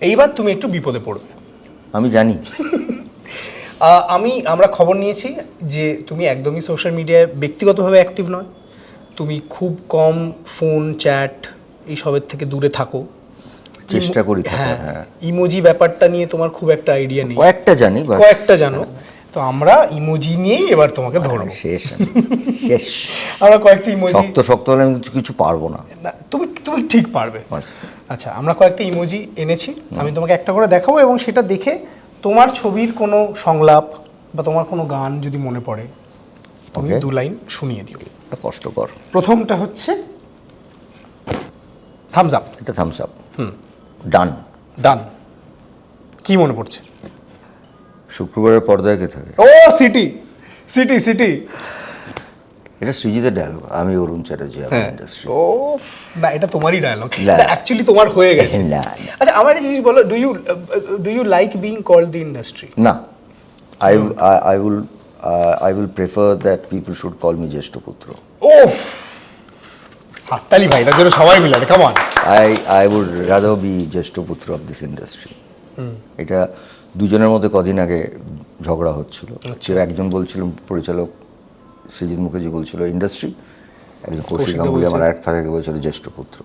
এইবার তুমি একটু বিপদে পড়বে। আমি জানি। আমরা খবর নিয়েছি যে তুমি একদমই সোশ্যাল মিডিয়ায় ব্যক্তিগতভাবে অ্যাক্টিভ নয়, তুমি খুব কম ফোন চ্যাট এইসবের থেকে দূরে থাকো, চেষ্টা করি থাকার। হ্যাঁ, ইমোজি ব্যাপারটা নিয়ে তোমার খুব একটা আইডিয়া নেই, কয়েকটা জানি, কয়েকটা জানো। তো আমরা ইমোজি নিয়েই এবার তোমাকে ধরবো। শেষ শেষ। আমরা কয়েকটা ইমোজি, শক্ত হলে আমি কিছু পারবো না। তুমি তুমি ঠিক পারবে। আচ্ছা, আমরা কয়েকটা ইমোজি এনেছি, আমি তোমাকে একটা করে দেখাবো এবং সেটা দেখে তোমার ছবির কোনো সংলাপ বা তোমার কোনো গান যদি মনে পড়ে তুমি 2 লাইন শুনিয়ে দিও। কষ্টকর। প্রথমটা হচ্ছে থামস আপ। এটা থামস আপ। ডান। ডান। কি মনে পড়ছে? শুক্রবারের পর্দায় কে থাকে? ও সিটি সিটি সিটি। এটা সৃজিতের ডায়লগ, আমি অরুণ চ্যাটার্জি, আমি ইন্ডাস্ট্রি। ও না, এটা তোমারই ডায়লগ, অ্যাকচুয়ালি তোমার হয়ে গেছে। না। আচ্ছা, আমার একটা জিনিস বলো, do you like being called the industry? না, I will prefer that people should call me জ্যেষ্ঠ পুত্র। ওফ, হাততালি ভাই, এটার জন্য সবাই মিলে, come on. I would rather be জ্যেষ্ঠ পুত্র of this industry. এটা দুজনের মধ্যে কদিন আগে ঝগড়া হচ্ছিল। একজন বলছিল, পরিচালক সৃজিত মুখার্জি বলছিল ইন্ডাস্ট্রি, একজন কৌশিক গাঙ্গুলি আমার এক ফাঁকে বলছিল জ্যেষ্ঠ পুত্র।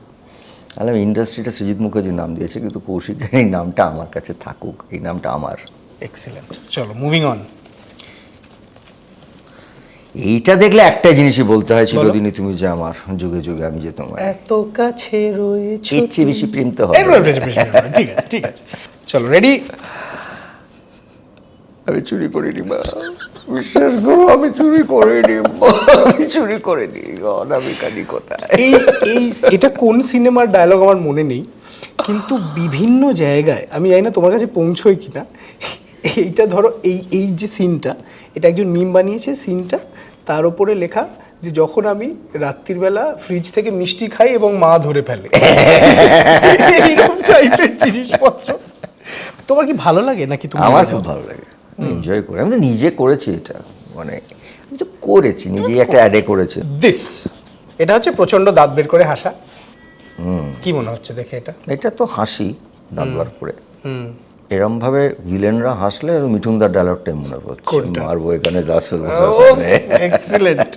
তাহলে ইন্ডাস্ট্রিটা সৃজিত মুখার্জির নাম দিয়েছে, কিন্তু কৌশিকের এই নামটা আমার কাছে থাকুক, এই নামটা আমার। এক্সিলেন্ট, চলো মুভিং অন। এইটা দেখলে একটাই জিনিসই বলতে হয়, চিরদিনই তুমি যে আমার, যুগে যুগে আমি যে তোমার। এত কাছে রয়েছে, এর চেয়ে বেশি প্রেম তো হবে। ঠিক আছে ঠিক আছে, চলো রেডি। আমি চুরি করিনি মা, বিশ্বাস করো, আমি চুরি করিনি, আমি চুরি করিনি, অনামিকানি কোথায়। এটা কোন সিনেমার ডায়লগ আমার মনে নেই, কিন্তু বিভিন্ন জায়গায়, আমি জানি না তোমার কাছে পৌঁছয় কিনা, এইটা ধরো এই যে সিনটা, এটা একজন মিম বানিয়েছে সিনটা, তার উপরে লেখা যে যখন আমি রাত্রির বেলা ফ্রিজ থেকে মিষ্টি খাই এবং মা ধরে ফেলে, এইরকম টাইপের জিনিসপত্র। তোমার কি ভালো লাগে নাকি? আমার খুব ভালো লাগে, এনজয় করি। আমি তো নিজে করেছি এটা, মানে আমি তো করেছি নিজে, একটা অ্যাডে করেছে। এটা হচ্ছে প্রচন্ড দাঁত বের করে হাসা। কি মনে হচ্ছে দেখে এটা? এটা তো হাসি দাঁত বার করে। এরম ভাবে ভিলেনরা হাসলে মিঠুনদার ডায়লগটাই মনে পড়ছে, মারবো এখানে 10 এক্সিলেন্ট।